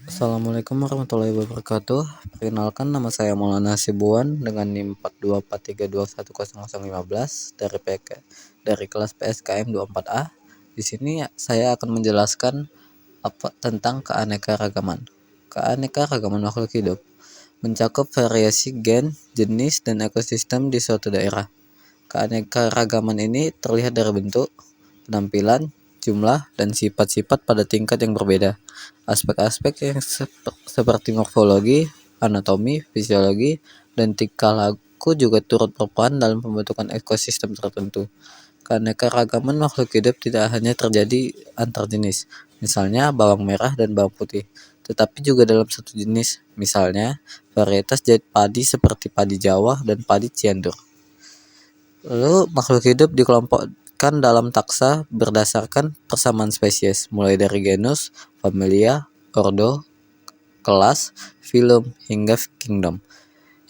Assalamualaikum warahmatullahi wabarakatuh. Perkenalkan, nama saya Maulana Sibuan dengan NIM 4243210015 dari kelas PSKM 24A. Di sini saya akan menjelaskan tentang keanekaragaman. Keanekaragaman makhluk hidup mencakup variasi gen, jenis, dan ekosistem di suatu daerah. Keanekaragaman ini terlihat dari bentuk, penampilan, jumlah, dan sifat-sifat pada tingkat yang berbeda. Aspek-aspek yang seperti morfologi, anatomi, fisiologi, dan tingkah laku juga turut berperan dalam pembentukan ekosistem tertentu. Keanekaragaman makhluk hidup tidak hanya terjadi antar jenis, misalnya bawang merah dan bawang putih, tetapi juga dalam satu jenis, misalnya varietas padi seperti padi Jawa dan padi Cianjur. Lalu makhluk hidup dikelompokkan dalam taksa berdasarkan persamaan spesies, mulai dari genus, familia, ordo, kelas, filum, hingga kingdom.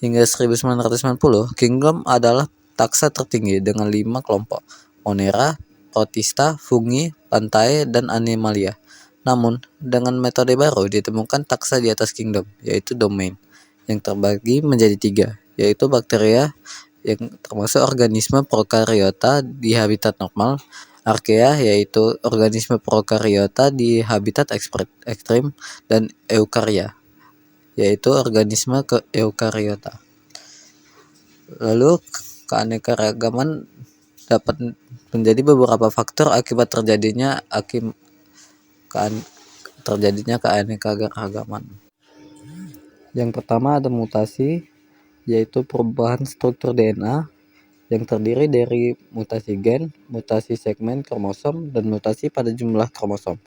Hingga 1990, kingdom adalah taksa tertinggi dengan 5 kelompok: Monera, Protista, Fungi, Plantae, dan Animalia. Namun, dengan metode baru ditemukan taksa di atas kingdom, yaitu domain, yang terbagi menjadi 3, yaitu bakteria yang termasuk organisme prokariota di habitat normal, Archaea yaitu organisme prokariota di habitat ekstrim, dan Eukarya yaitu organisme eukariota. Lalu keanekaragaman dapat menjadi beberapa faktor akibat terjadinya keanekaragaman. Yang pertama ada mutasi, yaitu perubahan struktur DNA yang terdiri dari mutasi gen, mutasi segmen kromosom, dan mutasi pada jumlah kromosom.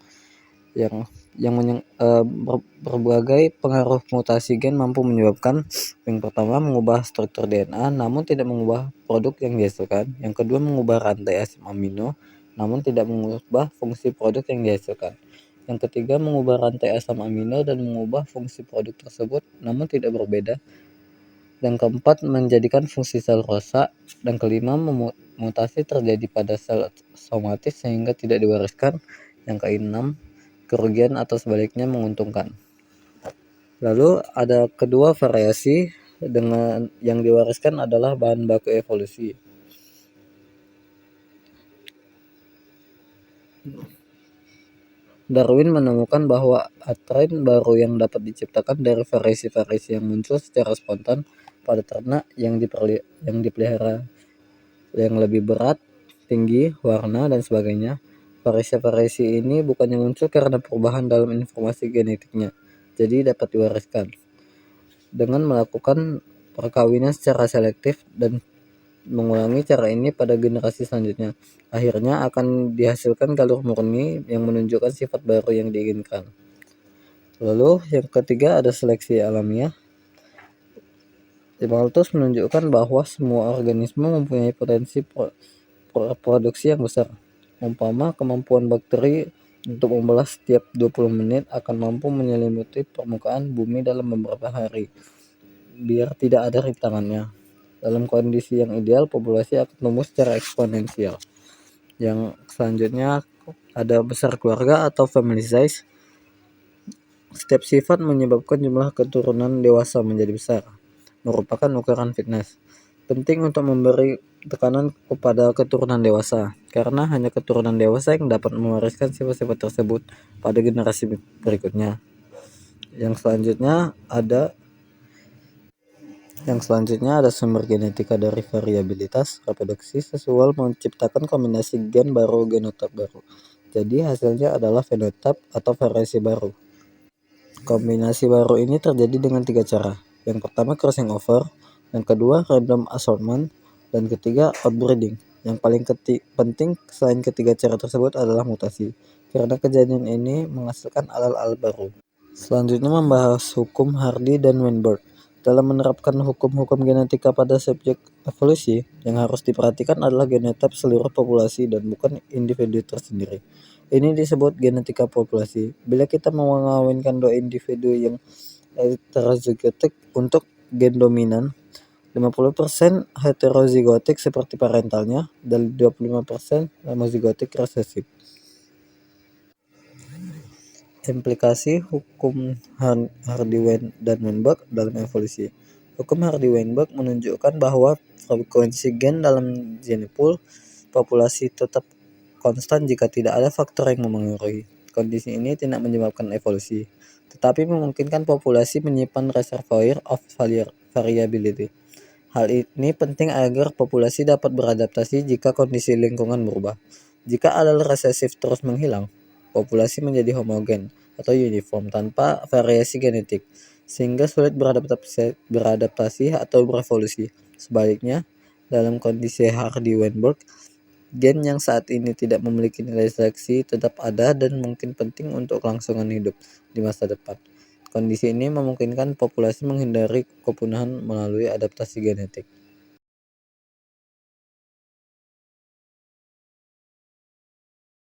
Berbagai pengaruh mutasi gen mampu menyebabkan yang pertama mengubah struktur DNA namun tidak mengubah produk yang dihasilkan. Yang kedua mengubah rantai asam amino namun tidak mengubah fungsi produk yang dihasilkan. Yang ketiga mengubah rantai asam amino dan mengubah fungsi produk tersebut namun tidak berbeda. Yang keempat menjadikan fungsi sel rusak. Dan kelima mutasi terjadi pada sel somatis sehingga tidak diwariskan. Yang keenam kerugian atau sebaliknya menguntungkan. Lalu ada kedua variasi dengan yang diwariskan adalah bahan baku evolusi. Darwin menemukan bahwa strain baru yang dapat diciptakan dari variasi-variasi yang muncul secara spontan pada ternak yang dipelihara, yang lebih berat, tinggi, warna, dan sebagainya. Variasi-variasi ini bukannya muncul karena perubahan dalam informasi genetiknya, jadi dapat diwariskan dengan melakukan perkawinan secara selektif dan mengulangi cara ini pada generasi selanjutnya. Akhirnya akan dihasilkan galur murni yang menunjukkan sifat baru yang diinginkan. Lalu yang ketiga ada seleksi alamiah. Malthus menunjukkan bahwa semua organisme mempunyai potensi produksi yang besar. Umpama kemampuan bakteri untuk membelah setiap 20 menit akan mampu menyelimuti permukaan bumi dalam beberapa hari, biar tidak ada rintangannya. Dalam kondisi yang ideal, populasi akan tumbuh secara eksponensial. Yang selanjutnya ada besar keluarga atau family size. Setiap sifat menyebabkan jumlah keturunan dewasa menjadi besar, merupakan ukuran fitness. Penting untuk memberi tekanan kepada keturunan dewasa, karena hanya keturunan dewasa yang dapat mewariskan sifat-sifat tersebut pada generasi berikutnya. Yang selanjutnya ada sumber genetika dari variabilitas reproduksi sesuai menciptakan kombinasi gen baru, genotip baru. Jadi hasilnya adalah fenotip atau variasi baru. Kombinasi baru ini terjadi dengan 3 cara. Yang pertama crossing over, yang kedua random assortment, dan ketiga outbreeding. Yang paling penting selain ketiga cara tersebut adalah mutasi, karena kejadian ini menghasilkan alel-alel baru. Selanjutnya membahas hukum Hardy dan Weinberg. Dalam menerapkan hukum-hukum genetika pada subjek evolusi, yang harus diperhatikan adalah genotip seluruh populasi dan bukan individu tersendiri. Ini disebut genetika populasi. Bila kita mau mengawinkan 2 individu yang heterozigotik untuk gen dominan, 50% heterozigotik seperti parentalnya dan 25% homozigotik resesif. Implikasi hukum Hardy dan Weinberg dalam evolusi. Hukum Hardy-Weinberg menunjukkan bahwa frekuensi gen dalam gene pool populasi tetap konstan jika tidak ada faktor yang memengaruhi. Kondisi ini tidak menyebabkan evolusi, tetapi memungkinkan populasi menyimpan reservoir of variability. Hal ini penting agar populasi dapat beradaptasi jika kondisi lingkungan berubah. Jika alel resesif terus menghilang, populasi menjadi homogen atau uniform tanpa variasi genetik, sehingga sulit beradaptasi atau berevolusi. Sebaliknya, dalam kondisi Hardy-Weinberg, gen yang saat ini tidak memiliki nilai seleksi tetap ada dan mungkin penting untuk kelangsungan hidup di masa depan. Kondisi ini memungkinkan populasi menghindari kepunahan melalui adaptasi genetik.